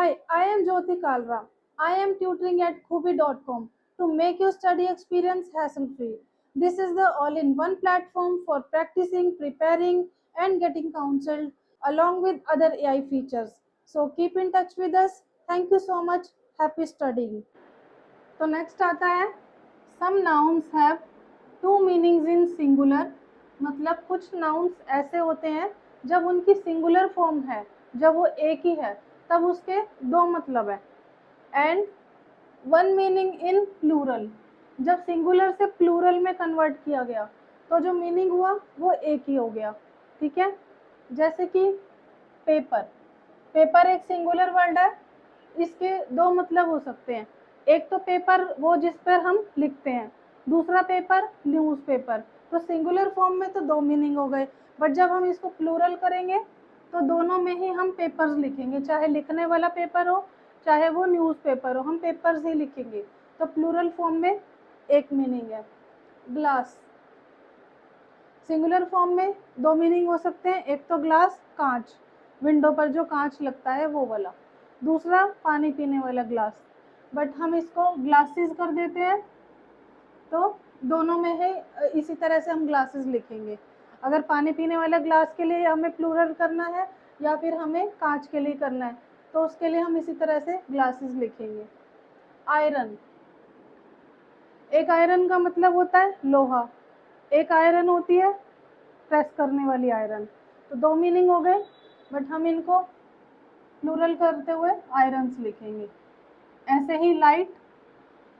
Hi, I am Jyoti Kalra. I am tutoring at Kubi.com to make your study experience hassle free. This is the all in one platform for practicing, preparing, and getting counseled along with other AI features. So keep in touch with us. Thank you so much. Happy studying. तो next आता है some nouns have two meanings in singular, मतलब कुछ nouns ऐसे होते हैं जब उनकी सिंगुलर फॉर्म है, जब वो एक ही है तब उसके दो मतलब है। And one meaning in plural, जब सिंगुलर से प्लूरल में कन्वर्ट किया गया तो जो मीनिंग हुआ वो एक ही हो गया। ठीक है, जैसे कि पेपर, पेपर एक सिंगुलर वर्ड है, इसके दो मतलब हो सकते हैं। एक तो पेपर वो जिस पर हम लिखते हैं, दूसरा पेपर न्यूज़पेपर। तो सिंगुलर फॉर्म में तो दो मीनिंग हो गए, बट जब हम इसको प्लूरल करेंगे तो दोनों में ही हम पेपर्स लिखेंगे, चाहे लिखने वाला पेपर हो चाहे वो न्यूज़पेपर हो, हम पेपर्स ही लिखेंगे। तो प्लूरल फॉर्म में एक मीनिंग है। ग्लास, सिंगुलर फॉर्म में दो मीनिंग हो सकते हैं, एक तो ग्लास कांच, विंडो पर जो कांच लगता है वो वाला, दूसरा पानी पीने वाला ग्लास। बट हम इसको ग्लासेस कर देते हैं तो दोनों में है, इसी तरह से हम ग्लासेस लिखेंगे। अगर पानी पीने वाला ग्लास के लिए हमें प्लूरल करना है या फिर हमें कांच के लिए करना है तो उसके लिए हम इसी तरह से ग्लासेस लिखेंगे। आयरन, एक आयरन का मतलब होता है लोहा, एक आयरन होती है प्रेस करने वाली आयरन। तो दो मीनिंग हो गए, बट हम इनको प्लूरल करते हुए आयरन्स लिखेंगे। ऐसे ही लाइट,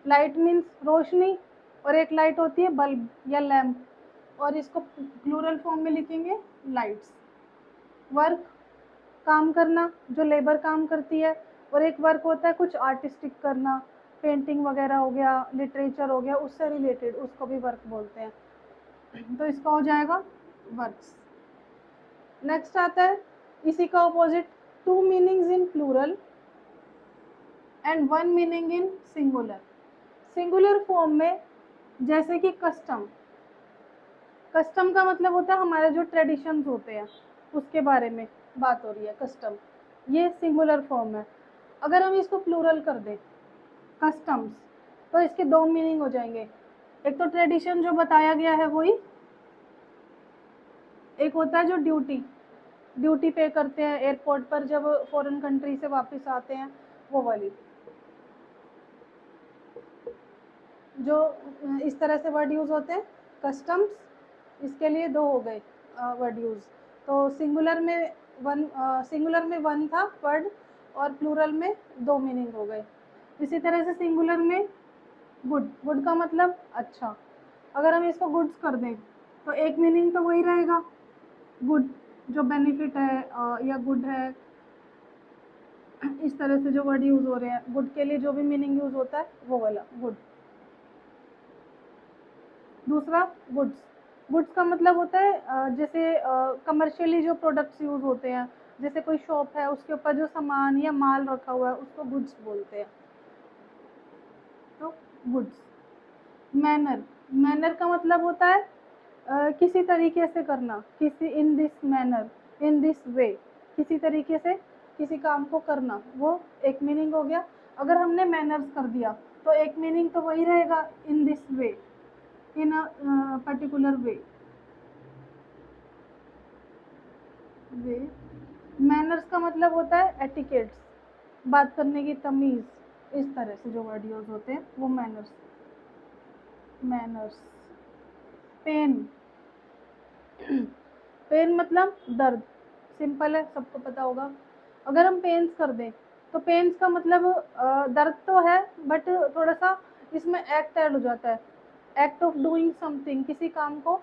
लाइट मीन्स रोशनी, और एक लाइट होती है बल्ब या लैम्प, और इसको प्लूरल फॉर्म में लिखेंगे लाइट्स। वर्क, काम करना, जो लेबर काम करती है, और एक वर्क होता है कुछ आर्टिस्टिक करना, पेंटिंग वगैरह हो गया, लिटरेचर हो गया, उससे रिलेटेड, उसको भी वर्क बोलते हैं। तो इसका हो जाएगा वर्क्स। नेक्स्ट आता है इसी का opposite, two meanings in plural and one meaning in singular. Singular form में जैसे कि कस्टम, कस्टम का मतलब होता है हमारे जो ट्रेडिशंस होते हैं उसके बारे में बात हो रही है, कस्टम, ये सिंगुलर फॉर्म है। अगर हम इसको प्लूरल कर दें कस्टम्स तो इसके दो मीनिंग हो जाएंगे, एक तो ट्रेडिशन जो बताया गया है वही, एक होता है जो ड्यूटी, ड्यूटी पे करते हैं एयरपोर्ट पर जब फॉरेन कंट्री से वापस आते हैं, वो वाली। जो इस तरह से वर्ड यूज़ होते हैं कस्टम्स, इसके लिए दो हो गए वर्ड यूज़। तो सिंगुलर में वन था वर्ड और प्लूरल में दो मीनिंग हो गए। इसी तरह से सिंगुलर में गुड, गुड का मतलब अच्छा, अगर हम इसको गुड्स कर दें तो एक मीनिंग तो वही रहेगा, गुड जो बेनिफिट है या गुड है, इस तरह से जो वर्ड यूज़ हो रहे हैं गुड के लिए जो भी मीनिंग यूज़ होता है वो वाला गुड। दूसरा गुड्स, गुड्स का मतलब होता है जैसे कमर्शियली जो प्रोडक्ट्स यूज़ होते हैं, जैसे कोई शॉप है उसके ऊपर जो सामान या माल रखा हुआ है उसको गुड्स बोलते हैं। तो गुड्स। मैनर, मैनर का मतलब होता है किसी तरीके से करना, किसी in this manner, in this way, किसी तरीके से किसी काम को करना, वो एक मीनिंग हो गया। अगर हमने मैनर्स कर दिया तो एक मीनिंग तो वही रहेगा, in this way, in a particular way. Way, manners का मतलब होता है एटिकेट्स, बात करने की तमीज़, इस तरह से जो वर्ड यूज़ होते हैं वो मैनर्स। मैनर्स। पेन, पेन मतलब दर्द, सिंपल है, सबको पता होगा। अगर हम पेन्स कर दें तो पेन्स का मतलब दर्द तो है बट थोड़ा सा इसमें एक्ट ऐड हो जाता है, एक्ट ऑफ डूइंग समथिंग, किसी काम को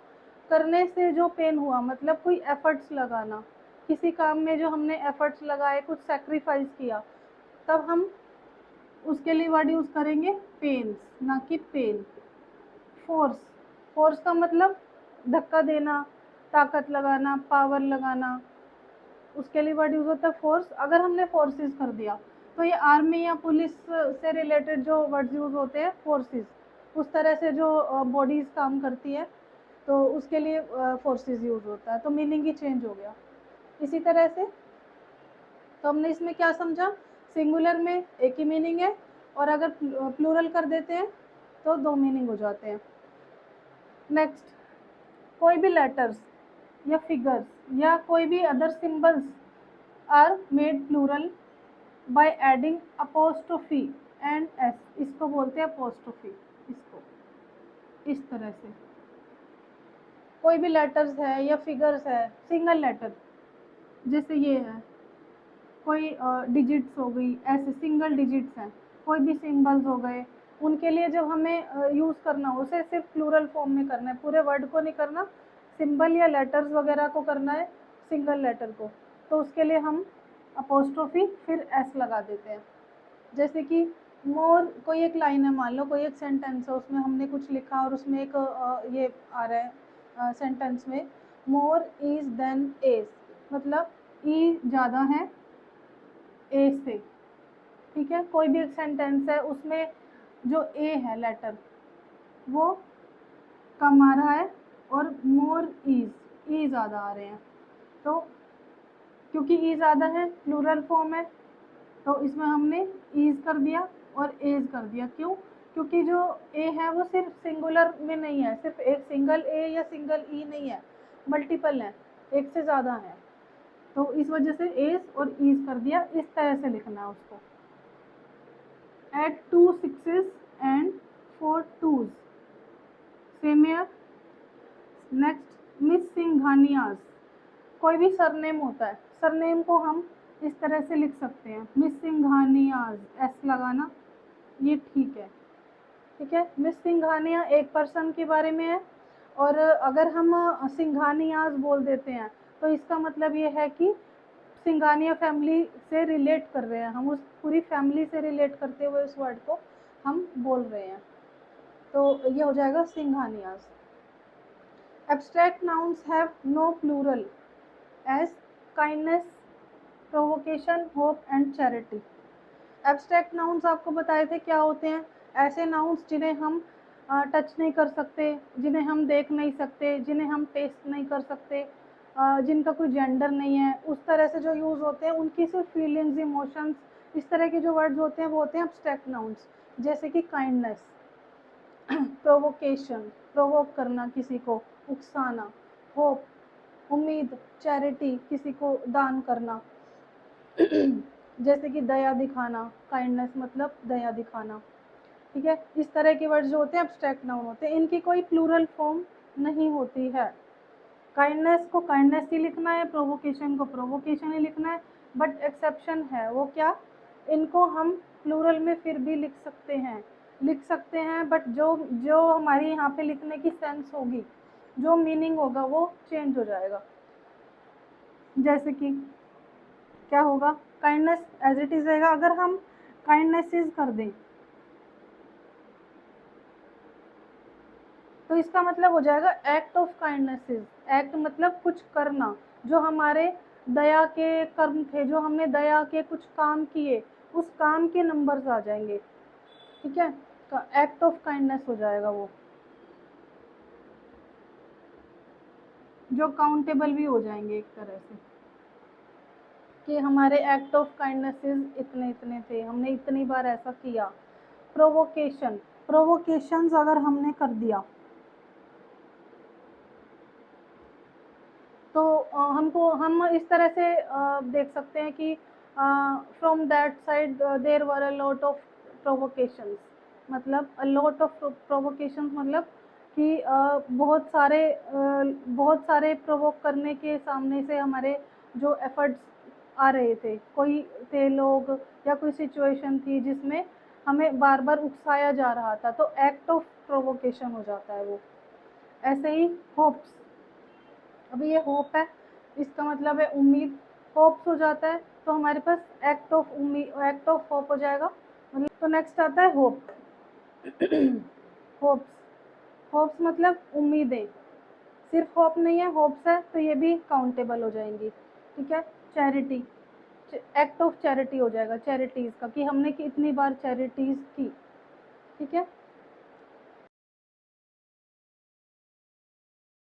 करने से जो पेन हुआ, मतलब कोई एफर्ट्स लगाना, किसी काम में जो हमने एफर्ट्स लगाए, कुछ सेक्रीफाइस किया, तब हम उसके लिए वर्ड यूज़ करेंगे पेन्स, ना कि पेन। फोर्स, फोर्स का मतलब धक्का देना, ताकत लगाना, पावर लगाना, उसके लिए वर्ड यूज़ होता है फोर्स। अगर हमने फोर्सेस कर दिया तो ये आर्मी या पुलिस से रिलेटेड जो वर्ड्स यूज़ होते हैं फोर्सेस, उस तरह से जो बॉडीज़ काम करती है तो उसके लिए फोर्सेस यूज़ होता है, तो मीनिंग ही चेंज हो गया। इसी तरह से तो हमने इसमें क्या समझा, सिंगुलर में एक ही मीनिंग है, और अगर प्लूरल कर देते हैं तो दो मीनिंग हो जाते हैं। नेक्स्ट, कोई भी लेटर्स या फिगर्स या कोई भी other symbols are made plural by adding apostrophe and S, इसको बोलते हैं अपोस्ट्रोफी। इसको इस तरह से कोई भी लेटर्स है या फिगर्स है, सिंगल लेटर, जैसे ये है, कोई डिजिट्स हो गई, ऐसे सिंगल डिजिट्स हैं, कोई भी सिंबल्स हो गए, उनके लिए जब हमें यूज़ करना हो उसे सिर्फ प्लूरल फॉर्म में करना है, पूरे वर्ड को नहीं करना, सिंबल या लेटर्स वगैरह को करना है, सिंगल लेटर को, तो उसके लिए हम अपोस्ट्रोफी फिर एस लगा देते हैं। जैसे कि मोर, कोई एक लाइन है, मान लो कोई एक सेंटेंस है, उसमें हमने कुछ लिखा और उसमें एक ये आ रहा है सेंटेंस में, मोर इज देन एज, मतलब ई ज़्यादा है ए से, ठीक है। कोई भी एक सेंटेंस है उसमें जो ए है लेटर वो कम आ रहा है और मोर इज ई ज़्यादा आ रहे हैं, तो क्योंकि ई ज़्यादा है प्लूरल फॉर्म है, तो इसमें हमने ईज कर दिया और एज कर दिया। क्यों? क्योंकि जो ए है वो सिर्फ सिंगुलर में नहीं है, सिर्फ एक सिंगल ए या सिंगल ई नहीं है, मल्टीपल है, एक से ज़्यादा है, तो इस वजह से एज और ईज कर दिया। इस तरह से लिखना है उसको। Add 2 6s and 4 2s, same here. Next, miss Singhanias, कोई भी सरनेम होता है, सरनेम को हम इस तरह से लिख सकते हैं, मिस सिंघानियाज, एस लगाना, ये ठीक है, ठीक है। मिस सिंघानिया एक पर्सन के बारे में है, और अगर हम सिंघानियाज बोल देते हैं तो इसका मतलब ये है कि सिंघानिया फैमिली से रिलेट कर रहे हैं, हम उस पूरी फैमिली से रिलेट करते हुए उस वर्ड को हम बोल रहे हैं, तो ये हो जाएगा Singhanias. Abstract nouns have no plural as kindness, provocation, hope and charity. Abstract nouns आपको बताए थे क्या होते हैं, ऐसे नाउन्स जिन्हें हम टच नहीं कर सकते, जिन्हें हम देख नहीं सकते, जिन्हें हम टेस्ट नहीं कर सकते, जिनका कोई जेंडर नहीं है, उस तरह से जो यूज़ होते हैं, उनकी सिर्फ फीलिंग्स, इमोशंस, इस तरह के जो वर्ड्स होते हैं वो होते हैं एब्स्ट्रैक्ट नाउन्स। जैसे कि काइंडनेस, प्रोवोकेशन, प्रोवोक करना किसी को, उकसाना, होप, उम्मीद, चैरिटी, किसी को दान करना, जैसे कि दया दिखाना, काइंडनेस मतलब दया दिखाना, ठीक है। इस तरह के वर्ड जो होते हैं एब्स्ट्रैक्ट नाउन होते हैं, इनकी कोई प्लूरल फॉर्म नहीं होती है। काइंडनेस को काइंडनेस ही लिखना है, प्रोवोकेशन को प्रोवोकेशन ही लिखना है, बट एक्सेप्शन है, वो क्या, इनको हम प्लूरल में फिर भी लिख सकते हैं, बट जो जो हमारी यहाँ पे लिखने की सेंस होगी, जो मीनिंग होगा वो चेंज हो जाएगा। जैसे कि क्या होगा, काइंडनेस एज इट इज रहेगा, अगर हम काइंडनेसेस कर दें तो इसका मतलब हो जाएगा एक्ट ऑफ काइंडनेसेस। एक्ट मतलब कुछ करना, जो हमारे दया के कर्म थे, जो हमने दया के कुछ काम किए, उस काम के नंबर्स आ जाएंगे, ठीक है, एक्ट ऑफ काइंडनेस हो जाएगा वो, जो काउंटेबल भी हो जाएंगे एक तरह से, कि हमारे एक्ट ऑफ काइंडनेसेस इतने इतने थे, हमने इतनी बार ऐसा किया। प्रोवोकेशन, प्रोवोकेशंस अगर हमने कर दिया तो हम इस तरह से देख सकते हैं कि from that side there were a lot of provocations, मतलब अ लॉट ऑफ प्रोवोकेशंस मतलब कि बहुत सारे प्रोवोक करने के सामने से हमारे जो एफर्ट्स आ रहे थे, कोई थे लोग या कोई सिचुएशन थी जिसमें हमें बार बार उकसाया जा रहा था, तो एक्ट ऑफ प्रोवोकेशन हो जाता है वो। ऐसे ही होप्स, अभी ये होप है, इसका मतलब है उम्मीद, होप्स हो जाता है तो हमारे पास एक्ट ऑफ उम्मीद, एक्ट ऑफ होप हो जाएगा, मतलब। तो नेक्स्ट आता है होप। होप्स, होप्स मतलब उम्मीदें, सिर्फ होप नहीं है, होप्स है, तो ये भी काउंटेबल हो जाएंगी, ठीक है। चैरिटी, एक्ट ऑफ चैरिटी हो जाएगा, चैरिटीज़ का, कि हमने कितनी बार चैरिटीज़ की, ठीक है।